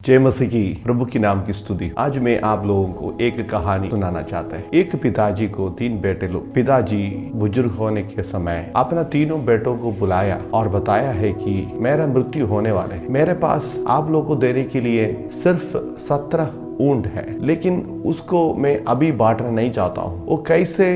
जय मसीह की प्रभु की नाम की स्तुति। आज मैं आप लोगों को एक कहानी सुनाना चाहता है। एक पिताजी को 3 बेटे लोग। पिताजी बुजुर्ग होने के समय अपना तीनों बेटों को बुलाया और बताया है कि मेरा मृत्यु होने वाला है। मेरे पास आप लोगों को देने के लिए सिर्फ 17 ऊंट है, लेकिन उसको मैं अभी बांटना नहीं चाहता हूँ। वो कैसे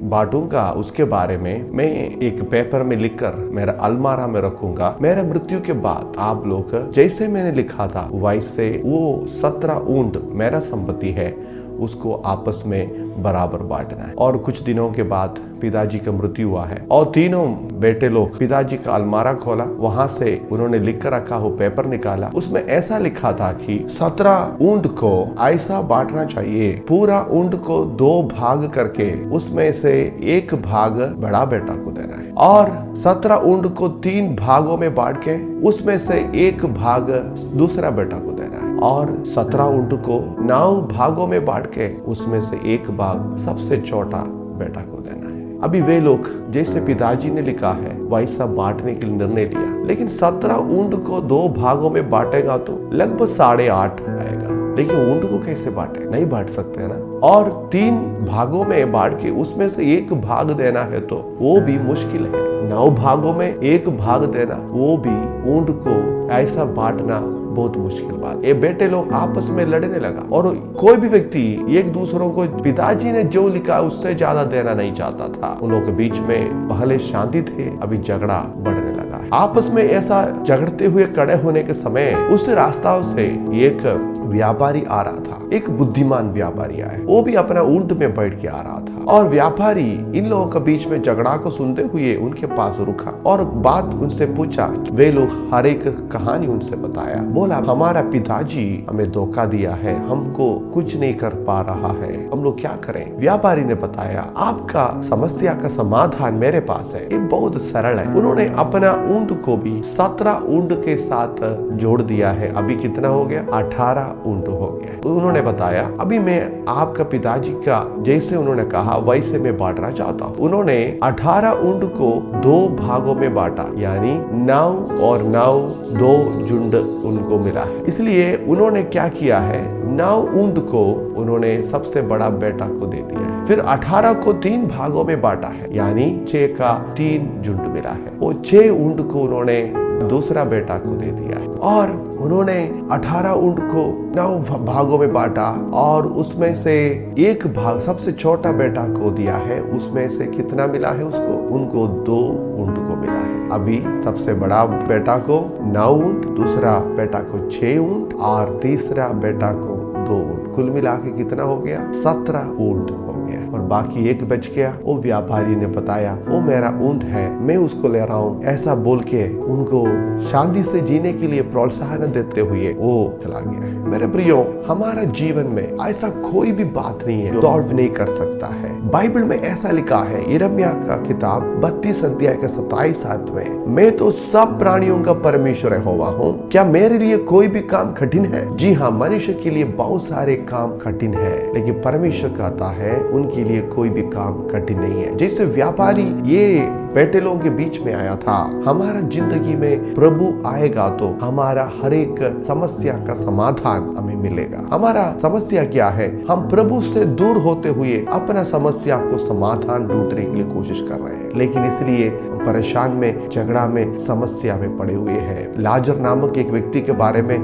बांटूंगा उसके बारे में मैं एक पेपर में लिखकर मेरा अलमारा में रखूंगा। मेरे मृत्यु के बाद आप लोग जैसे मैंने लिखा था वैसे वो 17 ऊंट मेरा संपत्ति है, उसको आपस में बराबर बांटना है। और कुछ दिनों के बाद पिताजी का मृत्यु हुआ है और तीनों बेटे लोग पिताजी का अलमारा खोला, वहां से उन्होंने लिख कर रखा हो पेपर निकाला। उसमें ऐसा लिखा था कि 17 ऊंट को ऐसा बांटना चाहिए, पूरा ऊंट को 2 भाग करके उसमें से 1 भाग बड़ा बेटा को देना है और 17 ऊंट को 3 भागों में बांट के उसमें से 1 भाग दूसरा बेटा को देना है और 17 ऊंट को 9 भागों में बांट के उसमें से 1 भाग सबसे छोटा बेटा को देना है। अभी वे लोग जैसे पिताजी ने लिखा है वैसा बांटने के लिए निर्णय लिया, लेकिन 17 ऊंट को 2 भागों में बांटेगा तो लगभग 8.5 आएगा। लेकिन ऊंट को कैसे बांटे? नहीं बांट सकते है ना। और 3 भागों में बांट के उसमें से 1 भाग देना है तो वो भी मुश्किल है। 9 भागों में 1 भाग देना, वो भी ऊंट को ऐसा बांटना बहुत मुश्किल बात। ये बेटे लोग आपस में लड़ने लगा और कोई भी व्यक्ति एक दूसरों को पिताजी ने जो लिखा उससे ज्यादा देना नहीं चाहता था। उन लोगों के बीच में पहले शांति थे, अभी झगड़ा बढ़ने लगा है। आपस में ऐसा झगड़ते हुए खड़े होने के समय उस रास्ता से एक व्यापारी आ रहा था। एक बुद्धिमान व्यापारी आया, वो भी अपना ऊंट में बैठ के आ रहा था और व्यापारी इन लोगों के बीच में झगड़ा को सुनते हुए उनके पास रुका और बात उनसे पूछा। वे लोग हर एक कहानी उनसे बताया। बोला, हमारा पिताजी हमें धोखा दिया है, हमको कुछ नहीं कर पा रहा है, हम लोग क्या करें? व्यापारी ने बताया, आपका समस्या का समाधान मेरे पास है, ये बहुत सरल है। उन्होंने अपना ऊंट को भी 17 ऊंट के साथ जोड़ दिया है। अभी कितना हो गया? 18 ऊंट हो गया। उन्होंने बताया, अभी मैं आपका पिताजी का जैसे उन्होंने कहा वैसे मैं बांटना चाहता हूँ। उन्होंने 18 ऊंट को 2 भागों में बांटा, यानी 9 और 9 2 झुंड उनको मिला है। इसलिए उन्होंने क्या किया है, 9 ऊंट को उन्होंने सबसे बड़ा बेटा को दे दिया है। फिर 18 को 3 भागों में बांटा है, यानी 6 का 3 झुंड मिला है। वो 6 ऊंट को उन्होंने दूसरा बेटा को दे दिया है और उन्होंने 18 ऊंट को 9 भागों में बांटा और उसमें से 1 भाग सबसे छोटा बेटा को दिया है। उसमें से कितना मिला है उसको? उनको 2 ऊंट को मिला है। अभी सबसे बड़ा बेटा को 9 ऊंट, दूसरा बेटा को 6 ऊंट और तीसरा बेटा को 2 ऊंट। कुल मिला के कितना हो गया? 17 ऊंट हो गया और बाकी 1 बच गया। वो व्यापारी ने बताया, वो मेरा ऊंट है, मैं उसको ले रहा हूँ। ऐसा बोल के उनको शांति से जीने के लिए प्रोत्साहन देते हुए वो चला गया है। मेरे प्रियो, हमारा जीवन में ऐसा कोई भी बात नहीं है जो सॉल्व नहीं कर सकता है। बाइबल में ऐसा लिखा है, यिर्मयाह का किताब 32 अध्याय का 27 आयत में, मैं तो सब प्राणियों का परमेश्वर यहोवा हूँ, क्या मेरे लिए कोई भी काम कठिन है? जी हाँ, मनुष्य के लिए बहुत सारे काम कठिन है, लेकिन परमेश्वर कहता है उनके लिए कोई भी काम कठिन नहीं है। जैसे व्यापारी ये बेटे लोगों के बीच में आया था, हमारा जिंदगी में प्रभु आएगा तो हमारा हर एक समस्या का समाधान हमें मिलेगा। हमारा समस्या क्या है? हम प्रभु से दूर होते हुए अपना समस्या को समाधान ढूंढने के लिए कोशिश कर रहे हैं, लेकिन इसलिए परेशान में, झगड़ा में, समस्या में पड़े हुए हैं। लाजर नामक एक व्यक्ति के बारे में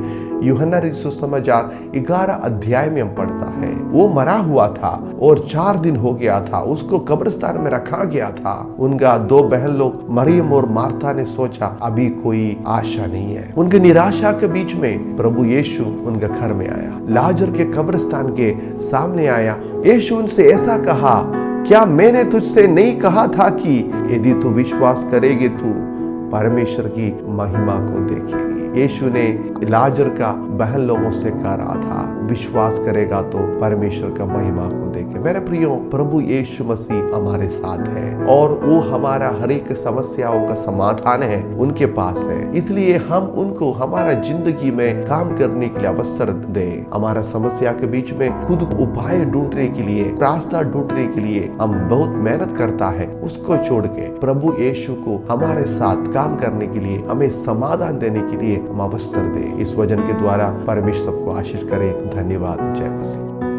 यूहन्ना सुसमाचार 11 अध्याय में हम पढ़ता है। वो मरा हुआ था और 4 दिन हो गया था, उसको कब्रिस्तान में रखा गया था। उनका 2 बहन लोग मरियम और मार्था ने सोचा अभी कोई आशा नहीं है। उनके निराशा के बीच में प्रभु यीशु उनके घर में आया, लाजर के कब्रिस्तान के सामने आया। यीशु उनसे ऐसा कहा, क्या मैंने तुझसे नहीं कहा था कि यदि तू विश्वास करेगी तू परमेश्वर की महिमा को देखेगी? यीशु ने लाजर का बहन लोगों से कह रहा था, विश्वास करेगा तो परमेश्वर का महिमा को देखे। मेरे प्रियो, प्रभु यीशु मसीह हमारे साथ है और वो हमारा हर एक समस्याओं का समाधान है, उनके पास है। इसलिए हम उनको हमारा जिंदगी में काम करने के लिए अवसर दें। हमारा समस्या के बीच में खुद उपाय ढूंढने के लिए, रास्ता ढूंढने के लिए हम बहुत मेहनत करता है, उसको छोड़ के प्रभु यीशु को हमारे साथ काम करने के लिए, हमें समाधान देने के लिए हम अवसर दें। इस वचन के द्वारा परमेश्वर सबको आशीष करे। धन्यवाद। जय मसीह।